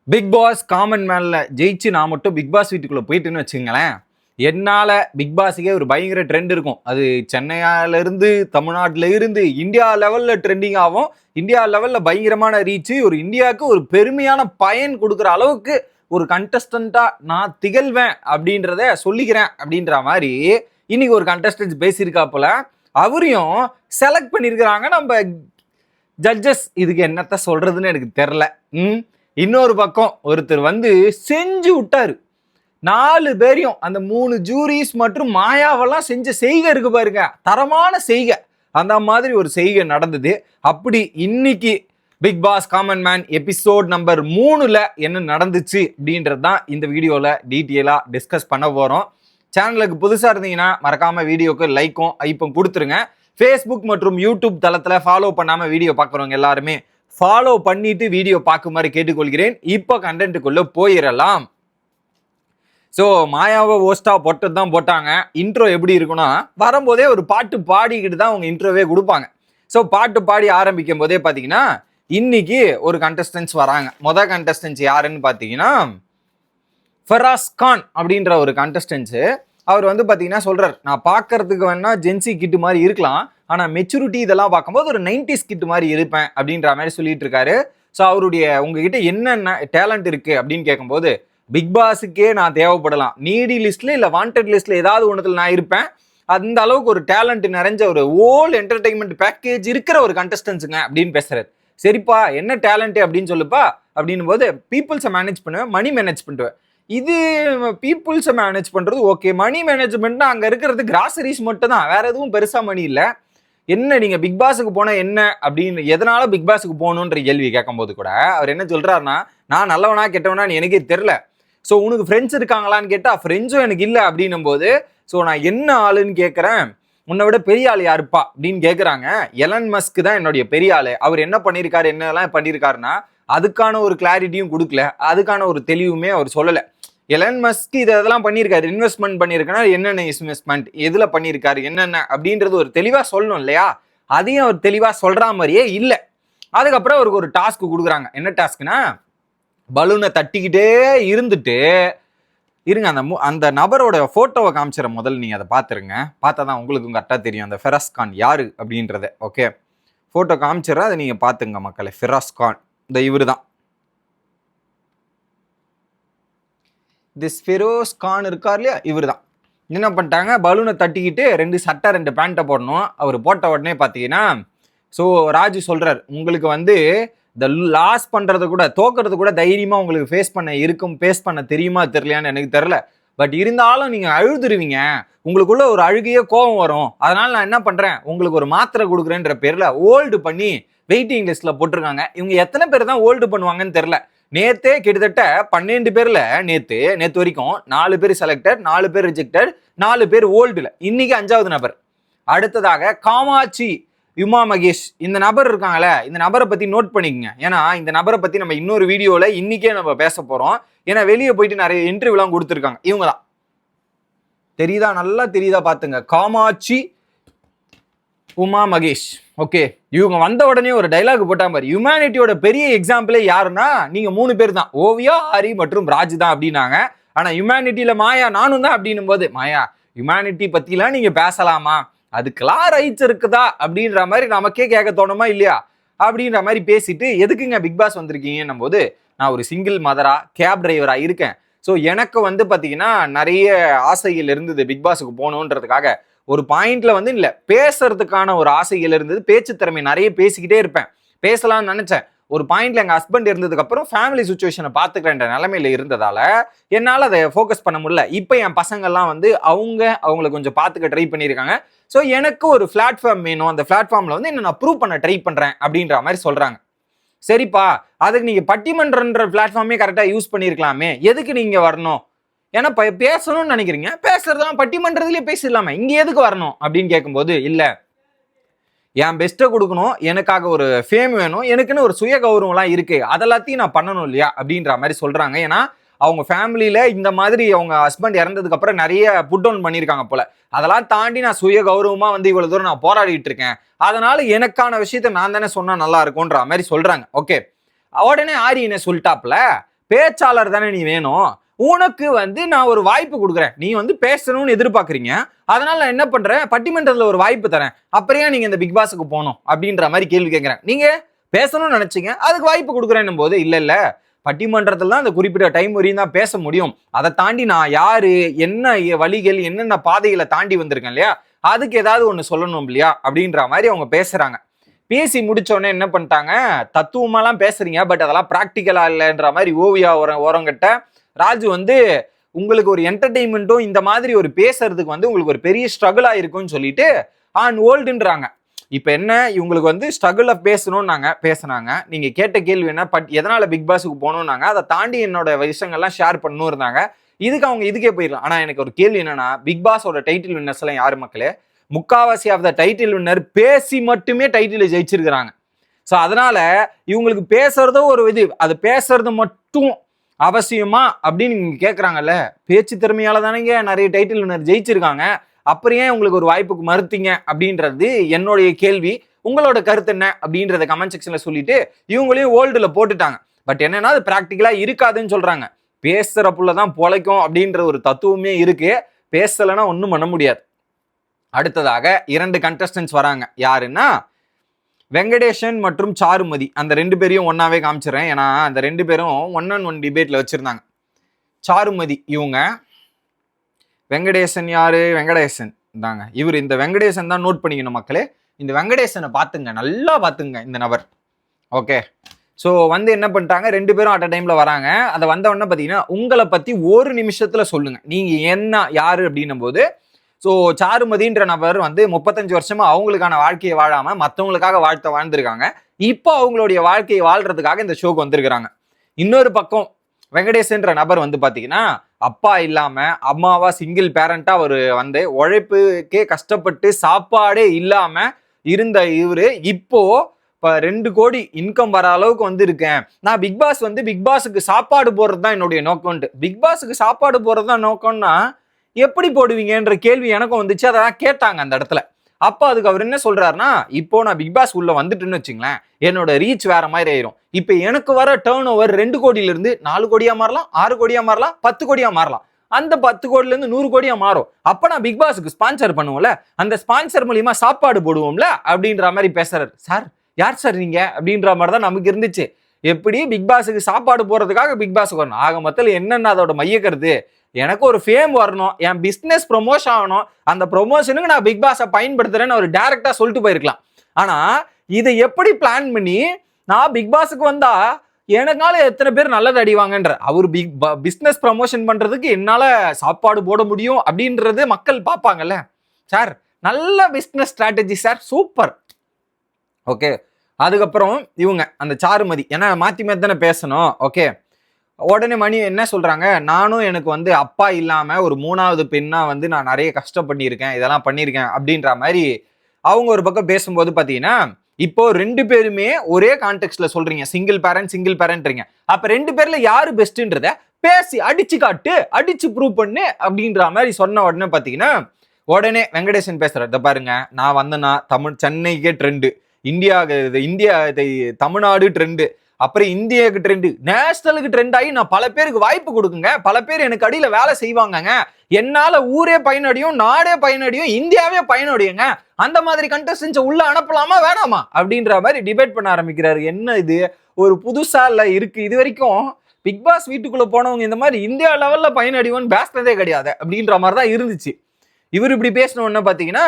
Big Boss common மேன்ல ஜெயிச்சு நான் மட்டும் பிக் பாஸ் வீட்டுக்குள்ள போயிட்டுன்னு வச்சுங்களேன், என்னால பிக் பாஸுக்கே ஒரு பயங்கர ட்ரெண்ட் இருக்கும். அது சென்னையில இருந்து தமிழ்நாட்டில இருந்து இந்தியா லெவல்ல ட்ரெண்டிங் ஆகும். இந்தியா லெவல்ல பயங்கரமான ரீச், ஒரு இந்தியாவுக்கு ஒரு பெருமையான பயன் கொடுக்குற அளவுக்கு ஒரு கண்டஸ்டண்டா நான் திகழ்வேன் அப்படின்றத சொல்லிக்கிறேன் அப்படின்ற மாதிரி இன்னைக்கு ஒரு கண்டஸ்டன்ட் பேசியிருக்காப்புல. அவரையும் செலக்ட் பண்ணியிருக்கிறாங்க நம்ம ஜட்ஜஸ். இதுக்கு என்னத்த சொல்றதுன்னு எனக்கு தெரில. இன்னொரு பக்கம் ஒருத்தர் வந்து செஞ்சு விட்டாரு 4 பேரையும், அந்த 3 ஜூரிஸ் மற்றும் மாயாவெல்லாம் செஞ்ச செய்கை இருக்கு பாருங்க, தரமான செய்கை. அந்த மாதிரி ஒரு செய்கை நடந்தது. அப்படி இன்னைக்கு Bigg Boss common man episode number 3ல என்ன நடந்துச்சு அப்படின்றது தான் இந்த வீடியோவில் டீட்டெயிலாக டிஸ்கஸ் பண்ண போகிறோம். சேனலுக்கு புதுசாக இருந்தீங்கன்னா மறக்காம வீடியோக்கு லைக்கும் ஐப்பும் கொடுத்துருங்க. ஃபேஸ்புக் மற்றும் யூடியூப் தளத்தில் ஃபாலோ பண்ணாமல் வீடியோ பார்க்குறவங்க எல்லாருமே ஃபாலோ பண்ணிட்டு வீடியோ பார்க்குமாறு கேட்டுக்கொள்கிறேன். இப்போ கண்டென்ட்டுக்குள்ள போயிடலாம். ஸோ மாயாவை ஓஸ்டா போட்டு தான் போட்டாங்க. இன்ட்ரோ எப்படி இருக்குன்னா, வரும்போதே ஒரு பாட்டு பாடிக்கிட்டு தான் அவங்க இன்ட்ரோவே கொடுப்பாங்க. ஸோ பாட்டு பாடி ஆரம்பிக்கும் போதே பார்த்தீங்கன்னா இன்னைக்கு ஒரு கண்டஸ்டன்ஸ் வராங்க. மொதல் கண்டஸ்டன்ஸ் யாருன்னு பார்த்தீங்கன்னா ஃபராஸ் கான் அப்படின்ற ஒரு கண்டஸ்டன்ஸு. அவர் வந்து பார்த்தீங்கன்னா சொல்கிறார், நான் பார்க்கறதுக்கு வேணா ஜென்சி கிட்டு மாதிரி இருக்கலாம், ஆனால் மெச்சூரிட்டி இதெல்லாம் பார்க்கும்போது ஒரு 90s கிட்டு மாதிரி இருப்பேன் அப்படின்ற மாதிரி சொல்லிட்டு இருக்காரு. ஸோ அவருடைய உங்ககிட்ட என்னென்ன டேலண்ட் இருக்குது அப்படின்னு கேட்கும்போது, பிக் பாஸுக்கே நான் தேவைப்படலாம், நீடி லிஸ்ட்ல இல்லை வாண்டட் லிஸ்ட்ல ஏதாவது ஒன்றத்தில் நான் இருப்பேன், அந்த அளவுக்கு ஒரு டேலண்ட் நிறைஞ்ச ஒரு ஓல் என்டர்டைன்மெண்ட் பேக்கேஜ் இருக்கிற ஒரு கண்டஸ்டன்ஸுங்க அப்படின்னு பேசுறாரு. சரிப்பா என்ன டேலண்ட் அப்படின்னு சொல்லுப்பா அப்படின்னும் போது, பீப்புள்ஸை மேனேஜ் பண்ணுவேன், மணி மேனேஜ் பண்ணுவேன். இது பீப்புள்ஸை மேனேஜ் பண்ணுறது ஓகே, மணி மேனேஜ்மெண்ட்னா அங்கே இருக்கிறது கிராசரிஸ் மட்டும் தான், வேற எதுவும் பெருசாக மணி இல்லை. என்ன நீங்கள் பிக் பாஸுக்கு போனால் என்ன அப்படின்னு, எதனால பிக் பாஸுக்கு போகணுன்ற கேள்வி கேட்கும்போது கூட அவர் என்ன சொல்கிறாருன்னா, நான் நல்லவனா கெட்டவனான்னு எனக்கே தெரில, ஸோ உனக்கு ஃப்ரெண்ட்ஸ் இருக்காங்களான்னு கேட்டால் ஃப்ரெண்ட்ஸும் எனக்கு இல்லை அப்படின்னும் போது, ஸோ நான் என்ன ஆளுன்னு கேட்குறேன், உன்னை விட பெரிய ஆள் யாருப்பா அப்படின்னு கேட்குறாங்க. எலன் மஸ்க் தான் என்னுடைய பெரிய ஆள். அவர் என்ன பண்ணியிருக்காரு என்னெல்லாம் பண்ணியிருக்காருன்னா அதுக்கான ஒரு கிளாரிட்டியும் கொடுக்கல, அதுக்கான ஒரு தெளிவுமே அவர் சொல்லலை. எலன் மஸ்க் இதெல்லாம் பண்ணியிருக்காரு, இன்வெஸ்ட்மெண்ட் பண்ணியிருக்கனா என்னென்ன இன்வெஸ்ட்மெண்ட் எதில் பண்ணியிருக்காரு என்னென்ன அப்படின்றது ஒரு தெளிவாக சொல்லணும் இல்லையா, அதையும் அவர் தெளிவாக சொல்கிற மாதிரியே இல்லை. அதுக்கப்புறம் அவருக்கு ஒரு டாஸ்க் கொடுக்குறாங்க. என்ன டாஸ்க்னா, பலூனை தட்டிக்கிட்டே இருந்துட்டு இருங்க, அந்த நபரோட ஃபோட்டோவை காமிச்சிட முதல்ல நீங்கள் அதை பார்த்துருங்க, பார்த்தா தான் உங்களுக்கு கரெக்டாக தெரியும் அந்த ஃபெராஸ் கான் யார் அப்படின்றத. ஓகே, ஃபோட்டோ காமிச்சிடறேன், அதை நீங்கள் பார்த்துங்க மக்களே. ஃபெராஸ் கான் இந்த இவர் தான், திஸ் ஃபெரோஸ் கான் இருக்கார் இல்லையா, இவர் தான். என்ன பண்ணிட்டாங்க, பலூனை தட்டிக்கிட்டு 2 சட்டை 2 பேண்ட்டை போடணும். அவர் போட்ட உடனே பார்த்தீங்கன்னா, ஸோ ராஜு சொல்கிறார், உங்களுக்கு வந்து இந்த லாஸ் பண்ணுறது கூட தோக்கிறது கூட தைரியமாக உங்களுக்கு ஃபேஸ் பண்ண தெரியுமா தெரியலையான்னு எனக்கு தெரில, பட் இருந்தாலும் நீங்கள் அழுதுருவீங்க, உங்களுக்குள்ள ஒரு அழுகையே கோபம் வரும், அதனால் நான் என்ன பண்ணுறேன், உங்களுக்கு ஒரு மாத்திரை கொடுக்குறேன்ற பேரில் ஓல்டு பண்ணி வெயிட்டிங் லிஸ்ட்டில் போட்டிருக்காங்க. இவங்க எத்தனை பேர் தான் ஓல்டு பண்ணுவாங்கன்னு தெரில. நேத்தே கிட்டத்தட்ட 12 பேர்ல நேத்து வரைக்கும் 4 பேர் செலக்டட், 4 பேர் ரிஜெக்டட், 4 பேர் ஓல்டுல, இன்னைக்கு 5வது நபர். அடுத்ததாக காமாட்சி யுமா மகேஷ், இந்த நபர் இருக்காங்களே, இந்த நபரை பத்தி நோட் பண்ணிக்கங்க. ஏன்னா இந்த நபரை பத்தி நம்ம இன்னொரு வீடியோல இன்னைக்கே நம்ம பேச போறோம். ஏன்னா வெளியே போயிட்டு நிறைய இன்டர்வியூலாம் கொடுத்துருக்காங்க. இவங்க தான் தெரியுதா, நல்லா தெரியுதா பாத்துங்க, காமாட்சி உமா மகேஷ். ஓகே, இவங்க வந்த உடனே ஒரு டைலாக் போட்டா மாதிரி, ஹியூமனிட்டியோட பெரிய எக்ஸாம்பிளே யாருன்னா நீங்க 3 பேர் தான், ஓவியா, ஹரி மற்றும் ராஜ் தான் அப்படின்னாங்க. ஆனா ஹியூமனிட்டியில மாயா நானும் தான் அப்படின்னும் போது, மாயா ஹியூமனிட்டி பத்திலாம் நீங்க பேசலாமா, அதுக்கெல்லாம் ரைட்ஸ் இருக்குதா அப்படின்ற மாதிரி நமக்கே கேட்க தோணுமா இல்லையா அப்படின்ற மாதிரி பேசிட்டு, எதுக்குங்க பிக் பாஸ் வந்திருக்கீங்கன்னும் போது, நான் ஒரு சிங்கிள் மதரா கேப் டிரைவரா இருக்கேன், ஸோ எனக்கு வந்து பார்த்தீங்கன்னா நிறைய ஆசைகள் இருந்தது பிக் பாஸுக்கு போகணுன்றதுக்காக. ஒரு பாயிண்ட்ல வந்து இல்லை, பேசுறதுக்கான ஒரு ஆசைகள் இருந்தது, பேச்சு திறமை நிறைய பேசிக்கிட்டே இருப்பேன், பேசலாம்னு நினைச்சேன். ஒரு பாயிண்ட்ல எங்க ஹஸ்பண்ட் இருந்ததுக்கு அப்புறம் ஃபேமிலி சுச்சுவேஷனை பார்த்துக்கிற நிலைமையில இருந்ததால என்னால் அதை ஃபோக்கஸ் பண்ண முடியல. இப்போ என் பசங்கள்லாம் வந்து அவங்கள கொஞ்சம் பார்த்துக்க ட்ரை பண்ணியிருக்காங்க. ஸோ எனக்கு ஒரு பிளாட்ஃபார்ம் வேணும், அந்த பிளாட்ஃபார்ம்ல வந்து என்ன நான் ப்ரூவ் பண்ண ட்ரை பண்றேன் அப்படின்ற மாதிரி சொல்றாங்க. சரிப்பா, அதுக்கு நீங்க பட்டிமன்றன்ற பிளாட்ஃபார்மே கரெக்டாக யூஸ் பண்ணியிருக்கலாமே, எதுக்கு நீங்க வரணும், ஏன்னா பேசணும்னு நினைக்கிறீங்க, பேசுறதுலாம் பட்டிமன்றதுலேயே பேசிடலாமே, இங்க எதுக்கு வரணும் அப்படின்னு கேட்கும்போது, இல்லை என் பெஸ்ட்டை கொடுக்கணும், எனக்காக ஒரு ஃபேம் வேணும், எனக்குன்னு ஒரு சுய கௌரவம்லாம் இருக்கு, அதெல்லாத்தையும் நான் பண்ணணும் இல்லையா அப்படின்ற மாதிரி சொல்றாங்க. ஏன்னா அவங்க ஃபேமிலியில இந்த மாதிரி அவங்க ஹஸ்பண்ட் இறந்ததுக்கு அப்புறம் நிறைய புட் டவுன் பண்ணியிருக்காங்க போல, அதெல்லாம் தாண்டி நான் சுய கௌரவமா வந்து இவ்வளவு தூரம் நான் போராடிட்டு இருக்கேன், அதனால எனக்கான விஷயத்த நான் தானே சொன்னா நல்லா இருக்கும்ன்ற மாதிரி சொல்றாங்க. ஓகே, உடனே ஆரி என்ன சொல்லிட்டாப்ல, பேச்சாளர் தானே நீ வேணும், உனக்கு வந்து நான் ஒரு வாய்ப்பு கொடுக்குறேன், நீ வந்து பேசணும்னு எதிர்பார்க்குறீங்க, அதனால நான் என்ன பண்றேன், பட்டிமன்றத்துல ஒரு வாய்ப்பு தரேன், அப்புறம் நீங்க இந்த பிக் பாஸுக்கு போகணும் அப்படின்ற மாதிரி கேள்வி கேட்கிறேன். நீங்க பேசணும்னு நினைச்சீங்க, அதுக்கு வாய்ப்பு கொடுக்குறேன்னும் போது இல்ல பட்டிமன்றத்தில் தான் அந்த குறிப்பிட்ட டைம் வரையும் தான் பேச முடியும், அதை தாண்டி நான் யாரு, என்ன வழிகள், என்னென்ன பாதைகளை தாண்டி வந்திருக்கேன் இல்லையா, அதுக்கு ஏதாவது ஒன்று சொல்லணும் இல்லையா அப்படின்ற மாதிரி அவங்க பேசுறாங்க. பேசி முடிச்சோடனே என்ன பண்ணிட்டாங்க, தத்துவமாலாம் பேசுறீங்க, பட் அதெல்லாம் ப்ராக்டிக்கலா இல்லைன்ற மாதிரி ஓவியா ஓரங்கிட்ட ராஜு வந்து உங்களுக்கு ஒரு என்டர்டெயின்மெண்ட்டும் இந்த மாதிரி ஒரு பேசுறதுக்கு வந்து உங்களுக்கு ஒரு பெரிய ஸ்ட்ரகிள் ஆயிருக்கும்னு சொல்லிட்டு ஆன் ஓல்டுன்றாங்க. இப்போ என்ன, இவங்களுக்கு வந்து ஸ்ட்ரகிள் பேசணும்னாங்க, பேசினாங்க. நீங்க கேட்ட கேள்வி என்ன, எதனால பிக் பாஸுக்கு போகணும்னாங்க, அதை தாண்டி என்னோட விஷயங்கள்லாம் ஷேர் பண்ணணும் இருந்தாங்க. இதுக்கு அவங்க இதுக்கே போயிடலாம். ஆனா எனக்கு ஒரு கேள்வி என்னன்னா, பிக் பாஸோட டைட்டில் வின்னர்ஸ் எல்லாம் யாரு மக்களே, முக்காவாசி ஆஃப் த டைட்டில் வின்னர் பேசி மட்டுமே டைட்டில் ஜெயிச்சிருக்கிறாங்க. ஸோ அதனால இவங்களுக்கு பேசுறதோ ஒரு இது, அது பேசுறது மட்டும் அவசியமா அப்படின்னு நீங்க கேட்கறாங்கல்ல, பேச்சு திறமையால தானேங்க நிறைய டைட்டில் வின்னர் ஜெயிச்சிருக்காங்க, அப்புறம் ஏன் உங்களுக்கு ஒரு வாய்ப்புக்கு மறுத்தீங்க அப்படின்றது என்னுடைய கேள்வி. உங்களோட கருத்து என்ன அப்படின்றத கமெண்ட் செக்ஷன்ல சொல்லிட்டு இவங்களையும் ஓல்டுல போட்டுட்டாங்க. பட் என்னன்னா அது பிராக்டிக்கலா இருக்காதுன்னு சொல்றாங்க. பேசுற புள்ளதான் பொழைக்கும் அப்படின்ற ஒரு தத்துவமே இருக்கு, பேசலைன்னா ஒன்றும் பண்ண முடியாது. அடுத்ததாக 2 கண்டஸ்டன்ஸ் வராங்க. யாருன்னா வெங்கடேஷன் மற்றும் சாருமதி. அந்த 2 பேரையும் ஒன்னாவே காமிச்சிடறேன், ஏன்னா அந்த 2 பேரும் 1-on-1 டிபேட்ல வச்சிருந்தாங்க. சாருமதி இவங்க, வெங்கடேசன் யாரு, வெங்கடேசன் தாங்க இவர். இந்த வெங்கடேசன் தான் நோட் பண்ணிக்கணும் மக்களே, இந்த வெங்கடேசனை பார்த்துங்க, நல்லா பார்த்துங்க இந்த நபர். ஓகே, ஸோ வந்து என்ன பண்ணிட்டாங்க, 2 பேரும் அட் அ டைம்ல வராங்க. அதை வந்த உடனே பார்த்தீங்கன்னா உங்களை பத்தி ஒரு நிமிஷத்துல சொல்லுங்க, நீங்க என்ன யாரு அப்படின்னும் போது, ஸோ சாருமதின்ற நபர் வந்து 35 வருஷமா அவங்களுக்கான வாழ்க்கையை வாழாம மற்றவங்களுக்காக வாழ்ந்திருக்காங்க. இப்போ அவங்களுடைய வாழ்க்கையை வாழ்றதுக்காக இந்த ஷோக்கு வந்திருக்கிறாங்க. இன்னொரு பக்கம் வெங்கடேசன்ற நபர் வந்து பாத்தீங்கன்னா அப்பா இல்லாம அம்மாவா சிங்கிள் பேரண்டா அவர் வந்து உழைப்புக்கே கஷ்டப்பட்டு சாப்பாடே இல்லாம இருந்த இவரு இப்போ 2 கோடி இன்கம் வர அளவுக்கு வந்து இருக்கேன். நான் பிக் பாஸுக்கு சாப்பாடு போடுறது தான் என்னுடைய நோக்கம்ட்டு. பிக் பாஸுக்கு சாப்பாடு போடுறது தான் நோக்கம்னா எப்படி போடுவீங்கன்ற கேள்வி எனக்கும் வந்துச்சு. அதான் கேட்டாங்க அந்த இடத்துல. அப்போ அதுக்கு அவர் என்ன சொல்றாருன்னா, இப்போ நான் பிக் பாஸ் உள்ள வந்துட்டுன்னு வச்சுங்களேன், என்னோட ரீச் வேற மாதிரி ஆயிரும். இப்போ எனக்கு வர டேர்ன் ஓவர் 2 கோடியில இருந்து 4 கோடியா மாறலாம், 6 கோடியா மாறலாம், 10 கோடியா மாறலாம். அந்த 10 கோடியில இருந்து 100 கோடியா மாறும். அப்ப நான் பிக் பாஸுக்கு ஸ்பான்சர் பண்ணுவோம்ல, அந்த ஸ்பான்சர் மூலியமா சாப்பாடு போடுவோம்ல அப்படின்ற மாதிரி பேசுறாரு. சார் யார் சார் நீங்க அப்படின்ற மாதிரி தான் நமக்கு இருந்துச்சு. எப்படி பிக் பாஸுக்கு சாப்பாடு போறதுக்காக பிக் பாஸுக்கு வரணும், ஆக மொத்தத்தில் என்னென்ன அதோட மையக்கருத்து, எனக்கு ஒரு ஃபேம் வரணும், என் பிசினஸ் ப்ரொமோஷன் ஆகணும், அந்த ப்ரொமோஷனுக்கு நான் பிக் பாஸை பயன்படுத்துறேன்னு ஒரு டைரக்டா சொல்லிட்டு போயிருக்கலாம். ஆனா இதை எப்படி பிளான் பண்ணி நான் பிக் பாஸுக்கு வந்தா எனக்கால எத்தனை பேர் நல்லது அடிவாங்கன்ற அவர் பிசினஸ் ப்ரமோஷன் பண்றதுக்கு என்னால சாப்பாடு போட முடியும் அப்படின்றது மக்கள் பார்ப்பாங்கல்ல. சார் நல்ல business strategy sir, super. Okay, அதுக்கப்புறம் இவங்க அந்த சாருமதி, ஏன்னா மாத்தி மாத்தி தானே பேசணும். ஓகே, உடனே மணி என்ன சொல்றாங்க, நானும் எனக்கு வந்து அப்பா இல்லாம ஒரு 3வது பெண்ணா வந்து நான் நிறைய கஷ்டம் பண்ணியிருக்கேன், இதெல்லாம் பண்ணியிருக்கேன் அப்படின்ற மாதிரி அவங்க ஒரு பக்கம் பேசும்போது பாத்தீங்கன்னா, இப்போ 2 பேருமே ஒரே கான்டெக்ட்ல சொல்றீங்க, சிங்கிள் பேரண்ட்றீங்க. அப்ப 2 பேர்ல யாரு பெஸ்ட்ன்றத பேசி அடிச்சு காட்டு, அடிச்சு ப்ரூவ் பண்ணு அப்படின்ற மாதிரி சொன்ன உடனே பாத்தீங்கன்னா, உடனே வெங்கடேசன் பேசுறாரு, பாருங்க நான் வந்தேன்னா சென்னைக்கே ட்ரெண்டு, இந்தியா தமிழ்நாடு ட்ரெண்டு, அப்புறம் இந்தியாவுக்கு ட்ரெண்டு, நேஷனலுக்கு ட்ரெண்ட் ஆகி நான் பல பேருக்கு வாய்ப்பு கொடுக்குங்க, பல பேர் எனக்கு அடியில வேலை செய்வாங்கங்க, என்னால ஊரே பயனடையும், நாடே பயனடையும், இந்தியாவே பயனடையுங்க, அந்த மாதிரி கண்டஸ்டன்ஸ் உள்ள அனுப்பலாமா வேணாமா அப்படின்ற மாதிரி டிபேட் பண்ண ஆரம்பிக்கிறாரு. என்ன இது ஒரு புதுசா இல்ல இருக்கு, இது வரைக்கும் பிக் பாஸ் வீட்டுக்குள்ள போனவங்க இந்த மாதிரி இந்தியா லெவல்ல பயனடைவோன்னு பேசினதே கிடையாது அப்படின்ற மாதிரி தான் இருந்துச்சு. இவர் இப்படி பேசணும்னு பாத்தீங்கன்னா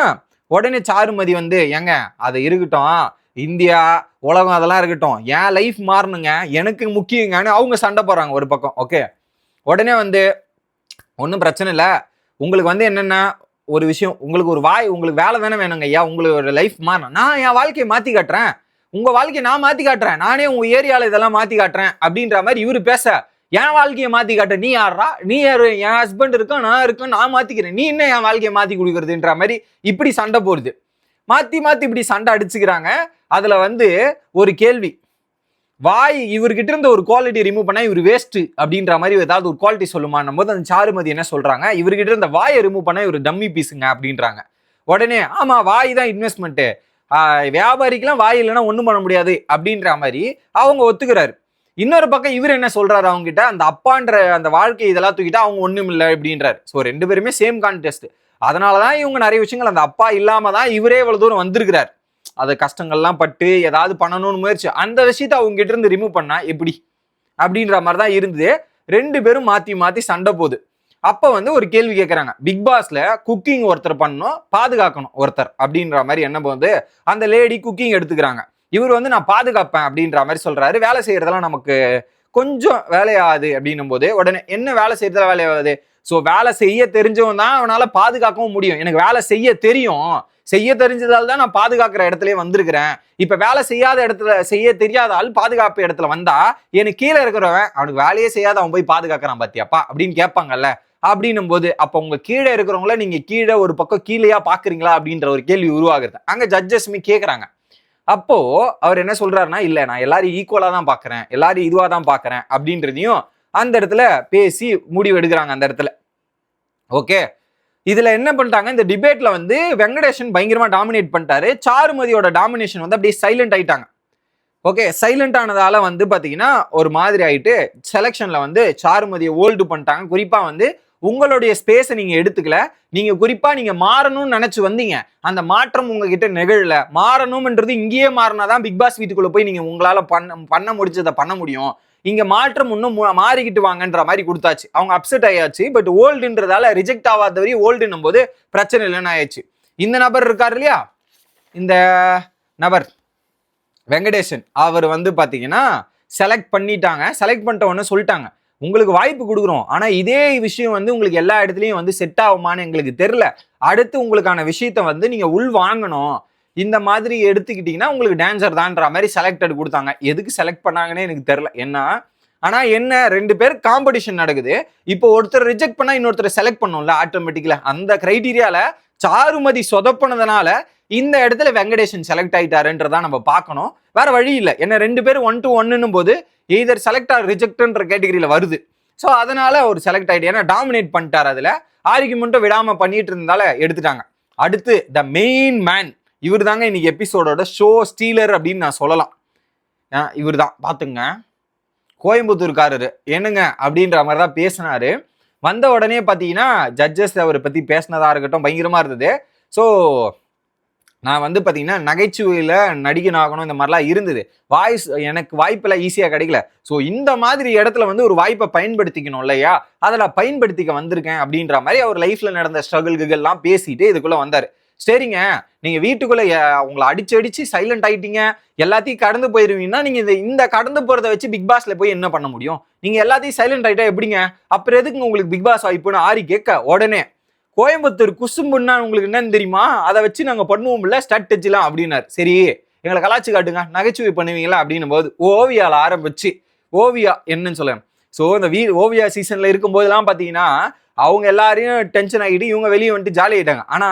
உடனே சாருமதி வந்து, ஏங்க அது இருக்கட்டும், இந்தியா உலகம் அதெல்லாம் இருக்கட்டும், என் லைஃப் மாறணுங்க, எனக்கு முக்கியங்கன்னு அவங்க சண்டை போடுறாங்க ஒரு பக்கம். ஓகே, உடனே வந்து ஒன்றும் பிரச்சனை இல்லை, உங்களுக்கு வந்து என்னென்னா ஒரு விஷயம், உங்களுக்கு ஒரு உங்களுக்கு வேலை தானே வேணுங்க ஐயா, உங்களோட லைஃப் மாறணும், நான் என் வாழ்க்கையை மாற்றி காட்டுறேன், உங்கள் வாழ்க்கையை நான் மாற்றி காட்டுறேன், நானே உங்கள் ஏரியாவில் இதெல்லாம் மாற்றி காட்டுறேன் அப்படின்ற மாதிரி இவர் பேச, என் வாழ்க்கையை மாற்றி காட்ட நீ யாரா, நீ யாரு, என் ஹஸ்பண்ட் இருக்கோம், நான் இருக்கேன், நான் மாற்றிக்கிறேன், நீ என்ன என் வாழ்க்கையை மாற்றி கொடுக்குறதுன்ற மாதிரி இப்படி சண்டை போடுது. மாற்றி இப்படி சண்டை அடிச்சுக்கிறாங்க. அதுல வந்து ஒரு கேள்வி, இவர்கிட்ட இருந்த ஒரு குவாலிட்டி ரிமூவ் பண்ணா இவர் வேஸ்ட் அப்படின்ற மாதிரி ஏதாவது ஒரு குவாலிட்டி சொல்லுமான்னும் போது அந்த சாருமதி என்ன சொல்றாங்க, இவர்கிட்ட இருந்த வாயை ரிமூவ் பண்ணா இவர் டம்மி பீஸுங்க அப்படின்றாங்க. உடனே ஆமா வாய் தான் இன்வெஸ்ட்மெண்ட், வியாபாரிக்கெல்லாம் வாய் இல்லைன்னா ஒண்ணும் பண்ண முடியாது அப்படின்ற மாதிரி அவங்க ஒத்துக்கிறாரு. இன்னொரு பக்கம் இவர் என்ன சொல்றாரு அவங்க கிட்ட, அந்த அப்பான்ற அந்த வாழ்க்கை இதெல்லாம் தூக்கிட்டு அவங்க ஒண்ணும் இல்லை அப்படின்றாரு. ஸோ 2 பேருமே சேம் கான்டெஸ்ட். அதனாலதான் இவங்க நிறைய விஷயங்கள் அந்த அப்பா இல்லாம தான் இவரே இவ்வளவு தூரம் வந்திருக்கிறார். அது கஷ்டங்கள்லாம் பட்டு ஏதாவது பண்ணணும்னு முயற்சி, அந்த விஷயத்த அவங்க கிட்ட இருந்து ரிமூவ் பண்ணா எப்படி அப்படின்ற மாதிரி தான் இருந்தது. 2 பேரும் மாத்தி மாத்தி சண்டை போகுது. அப்ப வந்து ஒரு கேள்வி கேட்கறாங்க, பிக் பாஸ்ல குக்கிங் ஒருத்தர் பண்ணணும், பாதுகாக்கணும் ஒருத்தர் அப்படின்ற மாதிரி என்ன போகுது. அந்த லேடி குக்கிங் எடுத்துக்கிறாங்க. இவர் வந்து நான் பாதுகாப்பேன் அப்படின்ற மாதிரி சொல்றாரு. வேலை செய்யறதெல்லாம் நமக்கு கொஞ்சம் வேலையாகுது அப்படின்னும் போது உடனே என்ன வேலை செய்யறதுல வேலையாகுது. ஸோ வேலை செய்ய தெரிஞ்சவன் தான் அவனால பாதுகாக்கவும் முடியும். எனக்கு வேலை செய்ய தெரியும், செய்ய தெரிஞ்சதால தான் நான் பாதுகாக்கிற இடத்துலயே வந்திருக்கிறேன். இப்ப வேலை செய்யாத இடத்துல, செய்ய தெரியாத ஆள் பாதுகாப்பு இடத்துல வந்தா எனக்கு கீழே இருக்கிறவன் அவனுக்கு வேலையே செய்யாத அவன் போய் பாதுகாக்கிறான் பாத்தியாப்பா அப்படின்னு கேட்பாங்கல்ல. அப்படின்னும் போது அப்ப உங்க கீழே இருக்கிறவங்கள நீங்க கீழே ஒரு பக்கம் கீழேயா பாக்குறீங்களா அப்படின்ற ஒரு கேள்வி உருவாகுது. அங்க ஜட்ஜஸ்மே கேட்கறாங்க. அப்போ அவர் என்ன சொல்றாருன்னா, இல்ல நான் எல்லாரும் ஈக்குவலா தான் பாக்குறேன், எல்லாரும் இதுவா தான் பாக்குறேன் அப்படின்றதையும் அந்த இடத்துல பேசி முடிவு எடுக்கிறாங்க அந்த இடத்துல. ஓகே, இதுல என்ன பண்ணிட்டாங்க, இந்த டிபேட்ல வந்து வெங்கடேஷன் பயங்கரமா டாமினேட் பண்ணிட்டாரு. சாருமதியோட டாமினேஷன் வந்து அப்படியே சைலண்ட் ஆயிட்டாங்க. ஓகே, சைலண்ட் ஆனதால வந்து பாத்தீங்கன்னா ஒரு மாதிரி ஆயிட்டு செலக்ஷன்ல வந்து சாருமதியை ஹோல்டு பண்ணிட்டாங்க. குறிப்பா வந்து உங்களுடைய ஸ்பேஸை நீங்க எடுத்துக்கல, நீங்க குறிப்பா நீங்க மாறணும்னு நினைச்சு வந்தீங்க, அந்த மாற்றம் உங்ககிட்ட நிகழல. மாறணும்ன்றது இங்கேயே மாறினாதான் பிக் பாஸ் வீட்டுக்குள்ள போய் நீங்க உங்களால பண்ண முடிச்சதை பண்ண முடியும். இங்க மாற்றம் இன்னும் மாறிக்கிட்டு வாங்கன்ற மாதிரி கொடுத்தாச்சு. அவங்க அப்செட் ஆயாச்சு. பட் ஓல்டுன்றதால ரிஜெக்ட் ஆகாத வரையும் ஓல்டுன்னும் போது பிரச்சனை இல்லைன்னு ஆயிடுச்சு. இந்த நபர் இருக்காரு இல்லையா, இந்த நபர் வெங்கடேஷன், அவர் வந்து பாத்தீங்கன்னா செலக்ட் பண்ணிட்டாங்க. செலக்ட் பண்ணிட்ட உடனே சொல்லிட்டாங்க, உங்களுக்கு வாய்ப்பு கொடுக்குறோம், ஆனா இதே விஷயம் வந்து உங்களுக்கு எல்லா இடத்துலயும் வந்து செட் ஆகுமான்னு எங்களுக்கு தெரியல. அடுத்து உங்களுக்கான விஷயத்த வந்து நீங்க உள் வாங்கணும், இந்த மாதிரி எடுத்துக்கிட்டீங்கன்னா உங்களுக்கு டான்சர் தான்ற மாதிரி செலக்டட் கொடுத்தாங்க. எதுக்கு செலக்ட் பண்ணாங்கன்னே எனக்கு தெரியல. என்ன ஆனா என்ன, 2 பேர் காம்படிஷன் நடக்குது. இப்போ ஒருத்தர் ரிஜெக்ட் பண்ணா இன்னொருத்தர் செலக்ட் பண்ணும்ல ஆட்டோமேட்டிக்கலா. அந்த கிரைட்டீரியால சாருமதி சொதப்பினதுனால இந்த இடத்துல வெங்கடேஷன் செலக்ட் ஆயிட்டாருன்றதான் நம்ம பார்க்கணும். வேற வழி இல்லை. என்ன 2 பேரும் 1 to 1 போது எய்தர் செலக்ட் ஆர் ரிஜெக்ட்ன்ற கேட்டகரியில வருது. ஸோ அதனால ஒரு செலக்ட் ஆயிட்டு, ஏன்னா டாமினேட் பண்ணிட்டார். அதுல ஆர்கியூமெண்ட்டும் விடாம பண்ணிட்டு இருந்தால எடுத்துட்டாங்க. அடுத்து த மெயின் மேன், இவர் தாங்க இன்னைக்கு எபிசோடோட ஷோ ஸ்டீலர் அப்படின்னு நான் சொல்லலாம். இவர் தான் பாத்துங்க, கோயம்புத்தூர்காரரு என்னங்க அப்படின்ற மாதிரி தான் பேசினாரு. வந்த உடனே பார்த்தீங்கன்னா ஜட்ஜஸ் அவரை பற்றி பேசினதா இருக்கட்டும் பயங்கரமாக இருந்தது. ஸோ நான் வந்து பார்த்தீங்கன்னா நகைச்சுவையில் நடிகன் ஆகணும் இந்த மாதிரிலாம் இருந்தது. வாய்ஸ் எனக்கு வாய்ப்பெல்லாம் ஈஸியாக கிடைக்கல. ஸோ இந்த மாதிரி இடத்துல வந்து ஒரு வாய்ப்பை பயன்படுத்திக்கணும் இல்லையா, அதில் பயன்படுத்திக்க வந்திருக்கேன் அப்படின்ற மாதிரி அவர் லைஃப்பில் நடந்த ஸ்ட்ரகிள்கள்லாம் பேசிட்டு இதுக்குள்ளே வந்தார். சரிங்க, நீங்க வீட்டுக்குள்ள உங்களை அடிச்சு சைலண்ட் ஆயிட்டீங்க, எல்லாத்தையும் கடந்து போயிருவீங்கன்னா நீங்க இந்த கடந்து போறதை வச்சு பிக் பாஸ்ல போய் என்ன பண்ண முடியும்? நீங்க எல்லாத்தையும் சைலண்ட் ஆயிட்டா எப்படிங்க? அப்புறம் எதுக்கு உங்களுக்கு பிக் பாஸ் வாய்ப்புன்னு ஆரி கேட்க உடனே கோயம்புத்தூர் குசும்புன்னா உங்களுக்கு என்னன்னு தெரியுமா, அதை வச்சு நாங்க பண்ணுவோம்ல ஸ்ட்ராட்டஜிலாம் அப்படின்னாரு. சரி, எங்களை கலாச்சு காட்டுங்க, நகைச்சுவை பண்ணுவீங்களா அப்படின்னும் போது ஓவியால ஆரம்பிச்சு, ஓவியா என்னன்னு சொல்ல. ஸோ இந்த ஓவியா சீசன்ல இருக்கும் போதெல்லாம் பாத்தீங்கன்னா அவங்க எல்லாரையும் டென்ஷன் ஆகிட்டு இவங்க வெளியே வந்துட்டு ஜாலி ஆயிட்டாங்க. ஆனா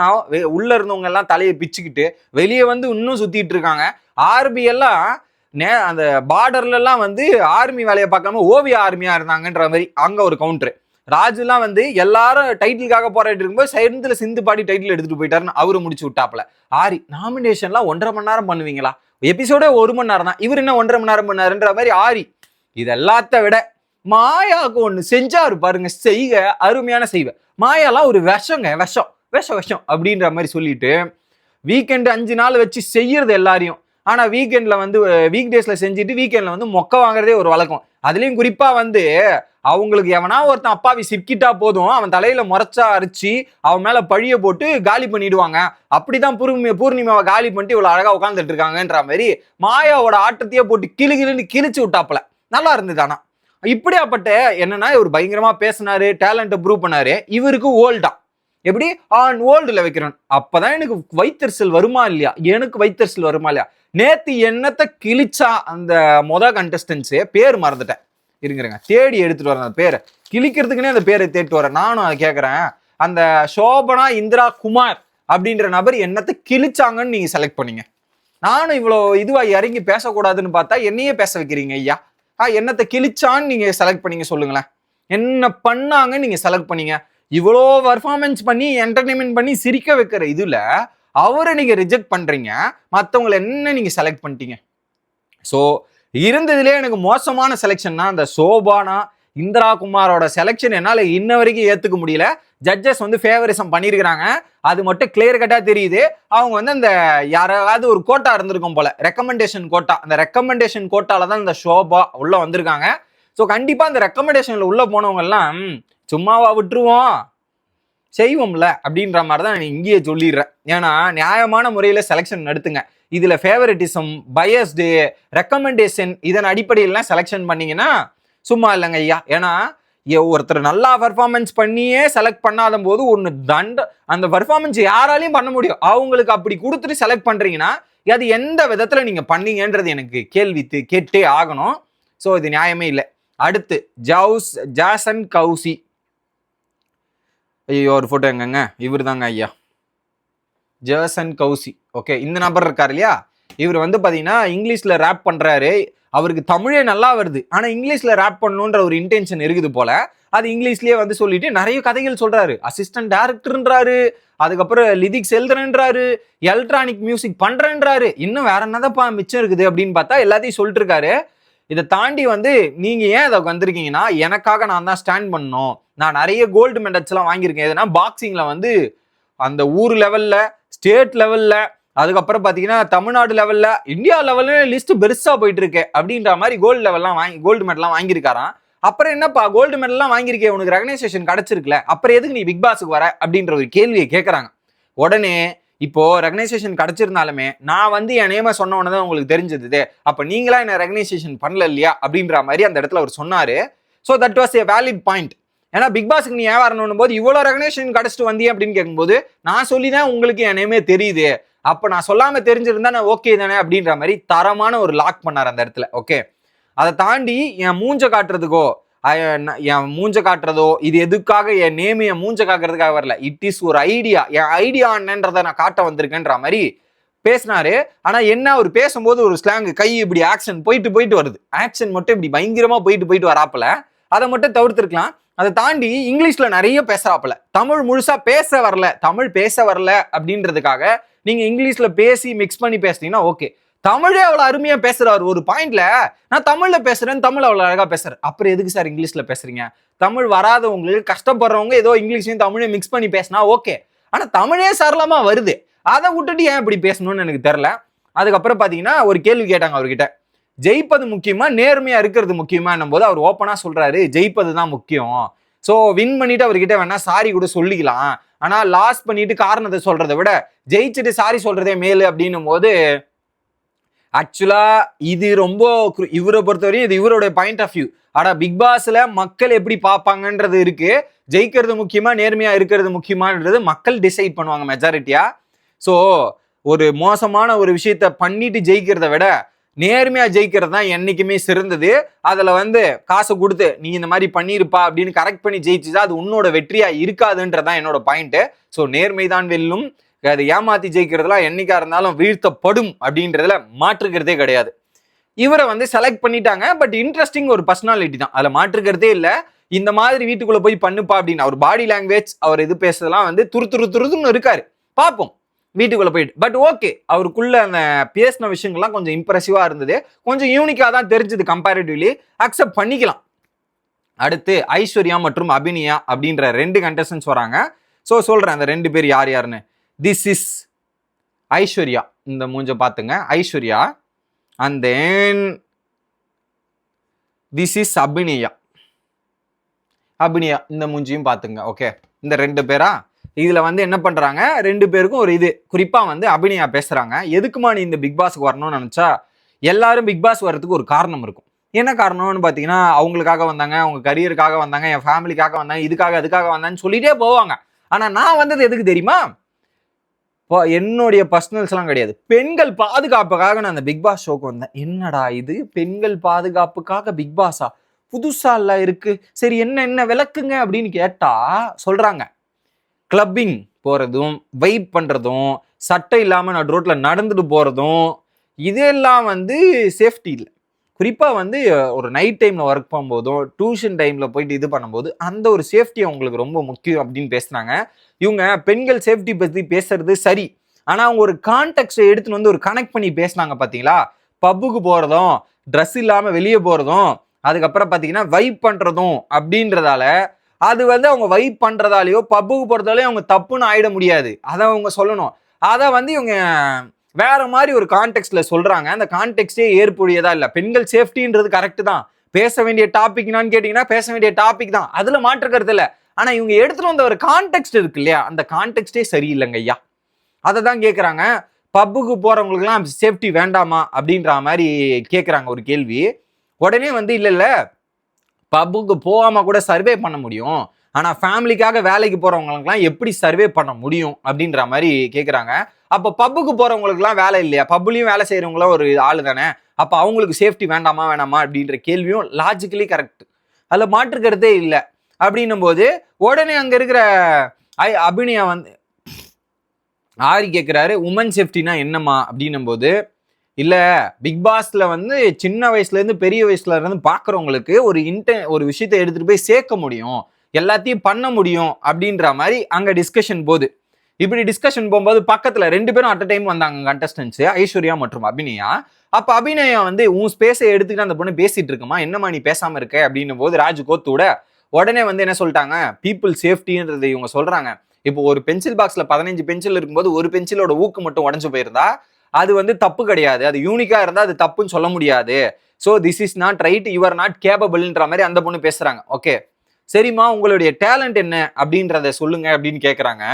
உள்ள இருந்தவங்க எல்லாம் தலையை பிச்சுக்கிட்டு வெளியே வந்து இன்னும் சுத்திட்டு இருக்காங்க. ஆர்மி எல்லாம் அந்த பார்டர்ல எல்லாம் வந்து ஆர்மி வேலையை பார்க்காம ஓவியா ஆர்மியா இருந்தாங்கன்ற மாதிரி அங்க ஒரு கவுண்டர். ராஜுலாம் வந்து எல்லாரும் டைட்டிலுக்காக போராடிட்டு இருக்கும்போது சைடுல சிந்து பாடி டைட்டில் எடுத்துட்டு போயிட்டாருன்னு அவரு முடிச்சு விட்டாப்ல. ஆரி நாமினேஷன்லாம் 1.5 மணி நேரம் பண்ணுவீங்களா, எபிசோடே 1 மணி நேரம் தான், இவர் என்ன 1.5 மணி நேரம் பண்ணாருன்ற மாதிரி ஆரி. இது எல்லாத்த விட மாயாவுக்கு ஒண்ணு செஞ்சாரு பாருங்க, செய்க அருமையான செய்வ. மாயாலாம் ஒரு விஷங்க, விஷம் அப்படின்ற மாதிரி சொல்லிட்டு வீக்கெண்ட் 5 நாள் வச்சு செய்யறது எல்லாரையும். ஆனா வீக்கெண்ட்ல வந்து வீக் டேஸ்ல செஞ்சுட்டு வீக்கெண்ட்ல வந்து மொக்க வாங்குறதே ஒரு வழக்கம். அதுலயும் குறிப்பா வந்து அவங்களுக்கு எவனா ஒருத்தன் அப்பாவி சிக்கிட்டா போதும், அவன் தலையில முறைச்சா அரிச்சு அவன் மேல பழிய போட்டு காலி பண்ணிடுவாங்க. அப்படிதான் பூர்ணிமாவை காலி பண்ணிட்டு இவ்வளவு அழகா உட்காந்துட்டு இருக்காங்கன்ற மாதிரி மாயாவோட ஆட்டத்தையே போட்டு கிளுகிளுன்னு கிழிச்சு விட்டாப்புல. நல்லா இருந்தது. ஆனா இப்படியாப்பட்ட என்னன்னா இவர் பயங்கரமா பேசினாரு, டேலண்ட்டை ப்ரூவ் பண்ணாரு. இவருக்கு ஓல்டா எப்படி ஆன் ஓல்டுல வைக்கிறேன், அப்பதான் எனக்கு வைத்தறிச்சல் வருமா இல்லையா, எனக்கு வைத்தறிச்சல் வருமா இல்லையா. நேத்து என்னத்தை கிழிச்சா அந்த கண்டஸ்டன்ஸே பேர் மறந்துட்டேன், இருங்க தேடி எடுத்துட்டு வரேன். அந்த பேரை கிழிக்கிறதுக்குன்னே அந்த பேரை தேடிட்டு வரேன். நானும் அதை கேட்கறேன். அந்த சோபனா இந்திரா குமார் அப்படின்ற நபர் என்னத்தை கிழிச்சாங்கன்னு நீங்க செலக்ட் பண்ணீங்க. நானும் இவ்வளோ இதுவா இறங்கி பேசக்கூடாதுன்னு பார்த்தா என்னையே பேச வைக்கிறீங்க ஐயா. என்னத்தை கிழிச்சான்னு நீங்க செலக்ட் பண்ணீங்க சொல்லுங்களேன். என்ன பண்ணாங்கன்னு நீங்க செலக்ட் பண்ணீங்க. இவ்வளோ பர்ஃபார்மன்ஸ் பண்ணி என்டர்டைன்மெண்ட் பண்ணி சிரிக்க வைக்கிற இதுல அவரை நீங்க ரிஜெக்ட் பண்றீங்க, மற்றவங்களை என்ன நீங்க செலக்ட் பண்ணிட்டீங்க. ஸோ இருந்ததுலேயே எனக்கு மோசமான செலெக்ஷன்னா அந்த சோபானா இந்திரா குமாரோட செலெக்ஷன் என்னால் இன்ன வரைக்கும் ஏற்றுக்க முடியல. ஜட்ஜஸ் வந்து ஃபேவரிசம் பண்ணியிருக்கிறாங்க, அது மட்டும் கிளியர் கட்டாக தெரியுது. அவங்க வந்து அந்த யாராவது ஒரு கோட்டா இருந்திருக்கும் போல, ரெக்கமெண்டேஷன் கோட்டா, அந்த ரெக்கமெண்டேஷன் கோட்டால தான் இந்த சோபா உள்ள வந்திருக்காங்க. ஸோ கண்டிப்பாக அந்த ரெக்கமெண்டேஷனில் உள்ள போனவங்கெல்லாம் சும்மாவா விட்டுருவோம், செய்வோம்ல அப்படின்ற மாதிரி தான் நான் இங்கேயே சொல்லிடுறேன். ஏன்னா நியாயமான முறையில் செலெக்ஷன் நடத்துங்க. இதுல ஃபேவரட்டிசம், பயஸ்டு, ரெக்கமெண்டேஷன் இதன் அடிப்படையிலாம் செலெக்ஷன் பண்ணீங்கன்னா சும்மா இல்லைங்க ஐயா. ஏன்னா ஒருத்தர் நல்லா பர்ஃபார்மன்ஸ் பண்ணியே செலக்ட் பண்ணாத போது ஒன்று அந்த பர்ஃபார்மன்ஸ் யாராலையும் பண்ண முடியும், அவங்களுக்கு அப்படி கொடுத்துட்டு செலக்ட் பண்றீங்கன்னா அது எந்த விதத்துல நீங்க பண்ணீங்கன்றது எனக்கு கேள்வி கேட்டே ஆகணும். ஸோ இது நியாயமே இல்லை. அடுத்து ஜாசன் கௌசி. ஐயோ ஒரு போட்டோ எங்கங்க, இவர் தாங்க ஐயா, ஜாசன் கௌசி. ஓகே, இந்த நபர் இருக்காரு இல்லையா, இவர் வந்து பாத்தீங்கன்னா இங்கிலீஷ்ல ரேப் பண்றாரு. அவருக்கு தமிழே நல்லா வருது, ஆனா இங்கிலீஷ்ல ரேப் பண்ணணுன்ற ஒரு இன்டென்ஷன் இருக்குது போல. அது இங்கிலீஷ்லயே வந்து சொல்லிட்டு நிறைய கதைகள் சொல்றாரு. அசிஸ்டன்ட் டைரக்டர்ன்றாரு, அதுக்கப்புறம் லிரிக்ஸ் எழுதுறேன்றாரு, எலக்ட்ரானிக் மியூசிக் பண்றேன்றாரு, இன்னும் வேற என்னதான்ப்பா மிச்சம் இருக்குது அப்படின்னு பார்த்தா எல்லாத்தையும் சொல்லிட்டு இருக்காரு. இதை தாண்டி வந்து நீங்க ஏன் இதை வந்திருக்கீங்கன்னா, எனக்காக நான் தான் ஸ்டாண்ட் பண்ணணும், நான் நிறைய கோல்டு மெடல்ஸ் எல்லாம் வாங்கியிருக்கேன். எதுனா பாக்ஸிங்ல வந்து அந்த ஊர் லெவல்ல, ஸ்டேட் லெவல்ல, அதுக்கப்புறம் பாத்தீங்கன்னா தமிழ்நாடு லெவல்ல, இந்தியா லெவல்ல லிஸ்ட் பெருசா போயிட்டு இருக்கு அப்படின்ற மாதிரி கோல்டு மெடல்லாம் வாங்கியிருக்காராம். அப்புறம் என்னப்பா கோல்டு மெடல்லாம் வாங்கியிருக்கே, உனக்கு ரெகனைசேஷன் கிடைச்சிருக்குல, அப்புறம் எதுக்கு நீ பிக் பாஸுக்கு வர அப்படின்ற ஒரு கேள்வியை கேட்கறாங்க. உடனே இப்போ ரெகனைசேஷன் கிடைச்சிருந்தாலுமே நான் வந்து என் நேம சொன்ன உடனே தான் உங்களுக்கு தெரிஞ்சது, அப்ப நீங்களா என்ன ரெகனைசேஷன் பண்ணல இல்லையா அப்படின்ற மாதிரி அந்த இடத்துல அவர் சொன்னாரு. So that was a valid point. ஏன்னா பிக் பாஸுக்கு நீ ஏன் வரணும் போது இவ்வளோ ரெகனைசேஷன் கிடைச்சிட்டு வந்தியே அப்படின்னு கேட்கும்போது நான் சொல்லிதான் உங்களுக்கு என் நேமே தெரியுது, அப்ப நான் சொல்லாம தெரிஞ்சிருந்தா நான் ஓகே தானே அப்படின்ற மாதிரி தரமான ஒரு லாக் பண்ணார் அந்த இடத்துல. ஓகே, அதை தாண்டி என் மூஞ்ச காட்டுறதுக்கோ என் மூஞ்ச காட்டுறதோ இது எதுக்காக, என் நேம் என் மூஞ்ச காட்டுறதுக்காக வரல, இட் இஸ் ஒரு ஐடியா, என் ஐடியா என்னன்றதை நான் காட்ட வந்திருக்கேன்ற மாதிரி பேசினாரு. ஆனா என்ன, அவர் பேசும்போது ஒரு ஸ்லாங், கை இப்படி ஆக்ஷன் போயிட்டு வருது, ஆக்ஷன் மட்டும் இப்படி பயங்கரமா போயிட்டு வராப்பல, அதை மட்டும் தவிர்த்திருக்கலாம். அதை தாண்டி இங்கிலீஷ்ல நிறைய பேசுறாப்புல, தமிழ் முழுசா பேச வரல, தமிழ் பேச வரல அப்படின்றதுக்காக நீங்க இங்கிலீஷ்ல பேசி மிக்ஸ் பண்ணி பேசுனீங்கன்னா ஓகே. தமிழே அவ்வளவு அருமையா பேசுறாரு ஒரு பாயிண்ட்ல, நான் தமிழ்ல பேசுறேன், தமிழ் அவ்வளவு அழகா பேசுறேன், அப்புறம் எதுக்கு சார் இங்கிலீஷ்ல பேசுறீங்க? தமிழ் வராதவங்களுக்கு, கஷ்டப்படுறவங்க ஏதோ இங்கிலீஷையும் தமிழையும் மிக்ஸ் பண்ணி பேசினா ஓகே, ஆனா தமிழே சரளமா வருது, அதை விட்டுட்டு ஏன் இப்படி பேசணும்னு எனக்கு தெரியல. அதுக்கப்புறம் பாத்தீங்கன்னா ஒரு கேள்வி கேட்டாங்க அவர்கிட்ட, ஜெயிப்பது முக்கியமா நேர்மையா இருக்கிறது முக்கியமானும் போது அவர் ஓப்பனா சொல்றாரு ஜெயிப்பது தான் முக்கியம். ஸோ வின் பண்ணிட்டு அவர்கிட்ட வேணா சாரி கூட சொல்லிக்கலாம், ஆனா லாஸ் பண்ணிட்டு காரணத்தை சொல்றதை விட ஜெயிச்சுட்டு சாரி சொல்றதே மேலு அப்படின்னும் போது ஆக்சுவலா இது ரொம்ப இவரை பொறுத்தவரையும் இது இவருடைய பாயிண்ட் ஆஃப் வியூ. ஆனா பிக் பாஸ்ல மக்கள் எப்படி பார்ப்பாங்கன்றது இருக்கு. ஜெயிக்கிறது முக்கியமா நேர்மையா இருக்கிறது முக்கியமான்றது மக்கள் டிசைட் பண்ணுவாங்க மெஜாரிட்டியா. ஸோ ஒரு மோசமான ஒரு விஷயத்த பண்ணிட்டு ஜெயிக்கிறத விட நேர்மையா ஜெயிக்கிறது தான் என்னைக்குமே சிறந்தது. அதுல வந்து காசை கொடுத்து நீ இந்த மாதிரி பண்ணிருப்பா அப்படின்னு கரெக்ட் பண்ணி ஜெயிச்சுதான் அது உன்னோட வெற்றியா இருக்காதுன்றதான் என்னோட பாயிண்ட். ஸோ நேர்மைதான் வெல்லும், அது ஏமாத்தி ஜெயிக்கிறதுலாம் என்னைக்கா இருந்தாலும் வீழ்த்தப்படும் அப்படின்றதுல மாற்றுக்கிறதே கிடையாது. இவரை வந்து செலக்ட் பண்ணிட்டாங்க, பட் இன்ட்ரெஸ்டிங் ஒரு பர்சனாலிட்டி தான், அதுல மாற்றுக்கிறதே இல்லை. இந்த மாதிரி வீட்டுக்குள்ள போய் பண்ணுப்பா அப்படின்னு அவர் பாடி லாங்குவேஜ், அவர் இது பேசுறதுலாம் வந்து துருதுன்னு இருக்காரு, பார்ப்போம் வீட்டுக்குள்ள போயிட்டு. பட் ஓகே, அவருக்குள்ள அந்த பேசின விஷயங்கள்லாம் கொஞ்சம் இம்ப்ரெசிவா இருந்தது, கொஞ்சம் யூனிக்கா தான் தெரிஞ்சது, கம்பேரிட்டிவ்லி அக்செப்ட் பண்ணிக்கலாம். அடுத்து ஐஸ்வர்யா மற்றும் அபிநயா அப்படின்ற 2 கண்டஸ்டன்ஸ் வராங்க. ஸோ சொல்றேன் அந்த 2 பேர் யார் யாருன்னு. திஸ் இஸ் ஐஸ்வர்யா, இந்த மூஞ்ச பாத்துங்க Aishwarya, and then this is Abhinaya, இந்த மூஞ்சியும் பாத்துங்க. ஓகே, இந்த 2 பேரா இதுல வந்து என்ன பண்றாங்க, 2 பேருக்கும் ஒரு இது குறிப்பா வந்து அபிநயா பேசுறாங்க, எதுக்குமா நீ இந்த பிக் பாஸ்க்கு வரணும்னு நினைச்சா, எல்லாரும் பிக் பாஸ் வர்றதுக்கு ஒரு காரணம் இருக்கும். என்ன காரணம்னு பாத்தீங்கன்னா, அவங்களுக்காக வந்தாங்க, அவங்க கரியருக்காக வந்தாங்க, என் ஃபேமிலிக்காக வந்தாங்க, இதுக்காக அதுக்காக வந்தான்னு சொல்லிட்டே போவாங்க. ஆனா நான் வந்தது எதுக்கு தெரியுமா, என்னுடைய பர்சனல்ஸ் எல்லாம் கிடையாது, பெண்கள் பாதுகாப்புக்காக நான் அந்த பிக் பாஸ் ஷோக்கு வந்தேன். என்னடா இது பெண்கள் பாதுகாப்புக்காக பிக் பாஸா, புதுசா இல்ல இருக்கு, சரி என்ன விளக்குங்க அப்படின்னு கேட்டா சொல்றாங்க, கிளப்பிங் போறதும் வைப் பண்றதும் சட்டை இல்லாம நான் ரோட்ல நடந்துட்டு போறதும் இதெல்லாம் வந்து சேஃப்டி இல்லை. குறிப்பா வந்து ஒரு நைட் டைம்ல ஒர்க் பண்ணும்போதும் டியூஷன் டைம்ல போயிட்டு இது பண்ணும்போது அந்த ஒரு சேஃப்டி அவங்களுக்கு ரொம்ப முக்கியம் அப்படின்னு பேசுனாங்க. இவங்க பெண்கள் சேஃப்டி பத்தி பேசுறது சரி, ஆனா அவங்க ஒரு கான்டெக்ட் எடுத்துன்னு வந்து ஒரு கனெக்ட் பண்ணி பேசினாங்க பாத்தீங்களா. பப்புக்கு போறதும் ட்ரெஸ் இல்லாம வெளியே போறதும் அதுக்கப்புறம் பாத்தீங்கன்னா வைப் பண்றதும் அப்படின்றதால அது வந்து அவங்க வைப் பண்றதாலேயோ பப்புக்கு போறதாலேயோ அவங்க தப்புன்னு ஆயிட முடியாது. அதை அவங்க சொல்லணும். அதை வந்து இவங்க வேற மாதிரி ஒரு கான்டெக்ட்ல சொல்றாங்க. அந்த கான்டெக்டே ஏற்புடையதா இல்ல. பெண்கள் சேஃப்டின்றது கரெக்ட் தான், பேச வேண்டிய டாபிக்னான்னு கேட்டீங்கன்னா பேச வேண்டிய டாபிக் தான், அதுல மாற்று கருத்து இல்ல. ஆனா இவங்க எடுத்துட்டு வந்த ஒரு கான்டெக்ட் இருக்கு இல்லையா, அந்த கான்டெக்டே சரியில்லைங்க ஐயா. அதை தான் கேட்குறாங்க. பப்புக்கு போறவங்களுக்குலாம் சேஃப்டி வேண்டாமா அப்படின்ற மாதிரி கேட்குறாங்க ஒரு கேள்வி. உடனே வந்து இல்ல பப்புக்கு போகாம கூட சர்வே பண்ண முடியும், ஆனா ஃபேமிலிக்காக வேலைக்கு போறவங்களுக்குலாம் எப்படி சர்வே பண்ண முடியும் அப்படின்ற மாதிரி கேட்குறாங்க. அப்போ பப்புக்கு போறவங்களுக்குலாம் வேலை இல்லையா, பப்புலையும் வேலை செய்யறவங்களும் ஒரு ஆளு தானே, அப்போ அவங்களுக்கு சேஃப்டி வேண்டாமா அப்படின்ற கேள்வியும் லாஜிக்கலி கரெக்ட், அதில் மாற்றுக்கிறதே இல்லை. அப்படின்னும் போது உடனே அங்க இருக்கிற அபிநயா வந்து ஆரி கேட்கிறாரு, உமன் சேஃப்டினா என்னம்மா அப்படின்னும் போது, இல்ல பிக் பாஸ்ல வந்து சின்ன வயசுல இருந்து பெரிய வயசுல இருந்து பாக்குறவங்களுக்கு ஒரு விஷயத்தை எடுத்துட்டு போய் சேர்க்க முடியும், எல்லாத்தையும் பண்ண முடியும் அப்படின்ற மாதிரி அங்க டிஸ்கஷன் போகுது. இப்படி டிஸ்கஷன் போகும்போது பக்கத்துல 2 பேரும் அட் டைம் வந்தாங்க கண்டஸ்டன்ஸ், ஐஸ்வர்யா மற்றும் அபிநயா. அப்ப அபிநயா வந்து உன் ஸ்பேஸை எடுத்துக்கிட்டு அந்த பொண்ணு பேசிட்டு இருக்குமா, என்னமா நீ பேசாம இருக்க அப்படின்னும் போது ராஜ் கோத்தோட உடனே வந்து என்ன சொல்லிட்டாங்க, பீப்புள் சேஃப்டின்றது இவங்க சொல்றாங்க. இப்போ ஒரு பென்சில் பாக்ஸ்ல 15 பென்சில் இருக்கும்போது ஒரு பென்சிலோட ஊக்கு மட்டும் உடஞ்சு போயிருந்தா அது வந்து தப்பு கிடையாது, அது யூனிக்கா இருந்தா அது தப்புன்னு சொல்ல முடியாது. So this is not right, you are not கேபபிள்ன்ற மாதிரி அந்த பொண்ணு பேசுறாங்க. ஓகே சரிம்மா, உங்களுடைய டேலண்ட் என்ன அப்படின்றத சொல்லுங்க அப்படின்னு கேட்குறாங்க.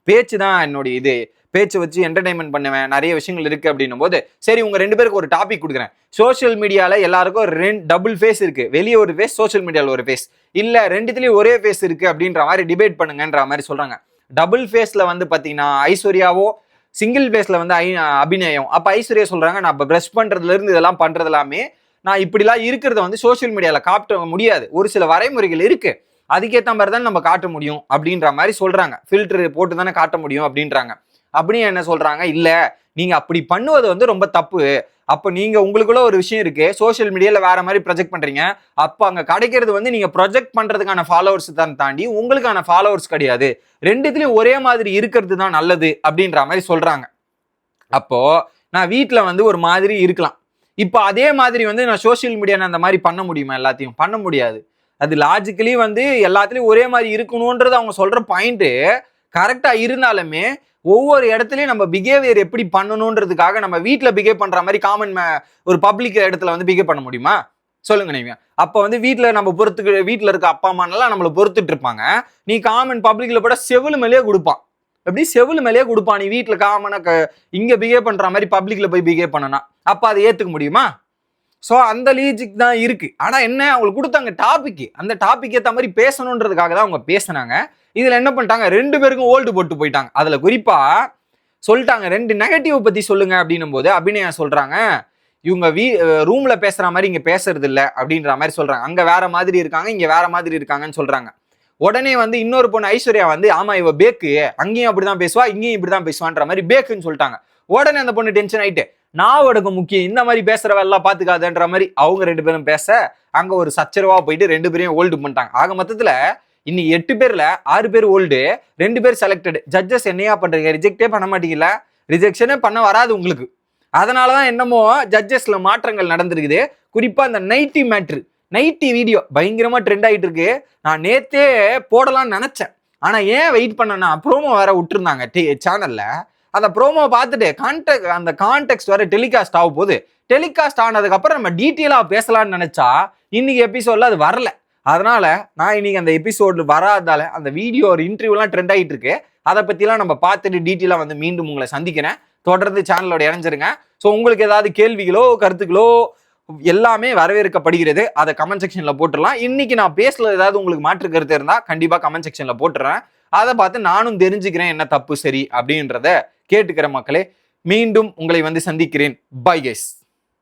பேச்சு தான் என்னுடைய இது, பேச்சு வச்சு என்டர்டைன்மெண்ட் பண்ணுவேன், நிறைய விஷயங்கள் இருக்கு அப்படின்னும் போது சரி உங்க 2 பேருக்கு ஒரு டாபிக் கொடுக்குறேன். சோசியல் மீடியால எல்லாருக்கும் டபுள் ஃபேஸ் இருக்கு, வெளியே ஒரு ஃபேஸ், சோசியல் மீடியால ஒரு ஃபேஸ் இல்ல, ரெண்டுத்துலயும் ஒரே ஃபேஸ் இருக்கு அப்படின்ற மாதிரி டிபேட் பண்ணுங்கன்ற மாதிரி சொல்றாங்க. டபுள் ஃபேஸ்ல வந்து பாத்தீங்கன்னா ஐஸ்வர்யாவோ, சிங்கிள் ஃபேஸ்ல வந்து அபிநயம். அப்ப ஐஸ்வர்யா சொல்றாங்க, நான் பிரஷ் பண்றதுல இருந்து இதெல்லாம் பண்றது எல்லாமே நான் இப்படிலாம் இருக்கிறத வந்து சோசியல் மீடியால காட்ட முடியாது, ஒரு சில வரைமுறைகள் இருக்கு, அதுக்கேற்ற மாதிரி தான் நம்ம காட்ட முடியும் அப்படின்ற மாதிரி சொல்றாங்க. ஃபில்டர் போட்டு தானே காட்ட முடியும் அப்படின்றாங்க. அப்படியே என்ன சொல்றாங்க, இல்ல நீங்க அப்படி பண்ணுவது வந்து ரொம்ப தப்பு, அப்ப நீங்க உங்களுக்குள்ள ஒரு விஷயம் இருக்கு, சோசியல் மீடியால வேற மாதிரி ப்ரொஜெக்ட் பண்றீங்க, அப்ப அங்க கிடைக்கிறது வந்து நீங்க ப்ரொஜெக்ட் பண்றதுக்கான ஃபாலோவர்ஸ் தான் தாண்டி உங்களுக்கான ஃபாலோவர்ஸ் கிடையாது, ரெண்டுத்துலயும் ஒரே மாதிரி இருக்கிறது தான் நல்லது அப்படின்ற மாதிரி சொல்றாங்க. அப்போ நான் வீட்டுல வந்து ஒரு மாதிரி இருக்கலாம், இப்ப அதே மாதிரி வந்து நான் சோசியல் மீடியா அந்த மாதிரி பண்ண முடியுமா, எல்லாத்தையும் பண்ண முடியாது. அது லாஜிக்கலி வந்து எல்லாத்துலயும் ஒரே மாதிரி இருக்கணும்ன்றது அவங்க சொல்ற பாயிண்ட் கரெக்டா இருந்தாலுமே ஒவ்வொரு இடத்துலயும் நம்ம பிஹேவியர் எப்படி பண்ணணும்ன்றதுக்காக நம்ம வீட்டுல பிஹேவ் பண்ற மாதிரி காமன் ஒரு பப்ளிக் இடத்துல வந்து பிஹேவ் பண்ண முடியுமா சொல்லுங்க நீங்க. அப்ப வந்து வீட்டுல நம்ம பொறுத்துக்கு, வீட்டுல இருக்க அப்பா அம்மா எல்லாம் நம்மளை பொறுத்துட்டு இருப்பாங்க, நீ காமன் பப்ளிக்ல போட செவிலு மேலேயே கொடுப்பான், எப்படி செவிலு மேலேயே கொடுப்பான், நீ வீட்டுல காமனா இங்க பிஹேவ் பண்ற மாதிரி பப்ளிக்ல போய் பிஹேவ் பண்ணனா அப்ப அதை ஏத்துக்க முடியுமா? ஸோ அந்த லாஜிக் தான் இருக்கு. ஆனா என்ன, அவங்களுக்கு கொடுத்தாங்க டாபிக், அந்த டாபிக் ஏற்ற மாதிரி பேசணுன்றதுக்காக தான் அவங்க பேசினாங்க. இதுல என்ன பண்ணிட்டாங்க, 2 பேருக்கும் ஓல்டு போட்டு போயிட்டாங்க. அதுல குறிப்பா சொல்லிட்டாங்க 2 நெகட்டிவ் பத்தி சொல்லுங்க அப்படின்னும் போது அபிநயா சொல்றாங்க, இவங்க ரூம்ல பேசுற மாதிரி இங்க பேசுறது இல்ல அப்படின்ற மாதிரி சொல்றாங்க, அங்க வேற மாதிரி இருக்காங்க இங்க வேற மாதிரி இருக்காங்கன்னு சொல்றாங்க. உடனே வந்து இன்னொரு பொண்ணு ஐஸ்வர்யா வந்து, ஆமா இவ பேக்கு, அங்கேயும் அப்படிதான் பேசுவா இங்கேயும் இப்படிதான் பேசுவான்ற மாதிரி பேக்குன்னு சொல்லிட்டாங்க. உடனே அந்த பொண்ணு டென்ஷன் ஆயிட்டு, நான் உனக்கு முக்கியம், இந்த மாதிரி பேசுறவெல்லாம் பாத்துக்காதுன்ற மாதிரி அவங்க 2 பேரும் பேச அங்க ஒரு சச்சரவா போயிட்டு 2 பேரையும் ஓல்டு பண்ணிட்டாங்க. ஆக மொத்தத்துல இன்னைக்கு 8 பேர்ல 6 பேர் ஓல்டு, 2 பேர் செலக்டட். ஜட்ஜஸ் என்னையா பண்றீங்க, ரிஜெக்டே பண்ண மாட்டீங்கல்ல, ரிஜெக்ஷனே பண்ண வராது உங்களுக்கு, அதனாலதான் என்னமோ ஜட்ஜஸ்ல மாற்றங்கள் நடந்திருக்குது. குறிப்பா இந்த நைட்டி மேட்ரு, நைட்டி வீடியோ பயங்கரமா ட்ரெண்ட் ஆயிட்டு இருக்கு. நான் நேத்தே போடலாம்னு நினைச்சேன், ஆனா ஏன் வெயிட் பண்ணனா, ப்ரோமோ வேற விட்டுருந்தாங்க சேனல்ல, அந்த ப்ரோமோ பார்த்துட்டு அந்த கான்டெக்ட் வர டெலிகாஸ்ட் ஆக போகுது. டெலிகாஸ்ட் ஆனதுக்கு அப்புறம் நம்ம டீட்டெயிலா பேசலாம்னு நினைச்சா இன்னைக்கு எபிசோட்ல அது வரல. அதனால நான் இன்னைக்கு அந்த எபிசோடு வராதால அந்த வீடியோ ஒரு இன்டர்வியூலாம் ட்ரெண்ட் ஆகிட்டு இருக்கு, அதை பத்திலாம் நம்ம பார்த்துட்டு டீட்டெயிலா வந்து மீண்டும் உங்களை சந்திக்கிறேன். தொடர்ந்து சேனலோட இணைஞ்சிருங்க. ஸோ உங்களுக்கு ஏதாவது கேள்விகளோ கருத்துக்களோ எல்லாமே வரவேற்கப்படுகிறது, அதை கமெண்ட் செக்ஷன்ல போட்டுடலாம். இன்னைக்கு நான் பேசல ஏதாவது உங்களுக்கு மாற்று கருத்து இருந்தா கண்டிப்பா கமெண்ட் செக்ஷன்ல போட்டுறேன், அதை பார்த்து நானும் தெரிஞ்சுக்கிறேன் என்ன தப்பு சரி அப்படின்றத கேட்டுக்கிற மக்களே. மீண்டும் உங்களை வந்து சந்திக்கிறேன். Bye guys.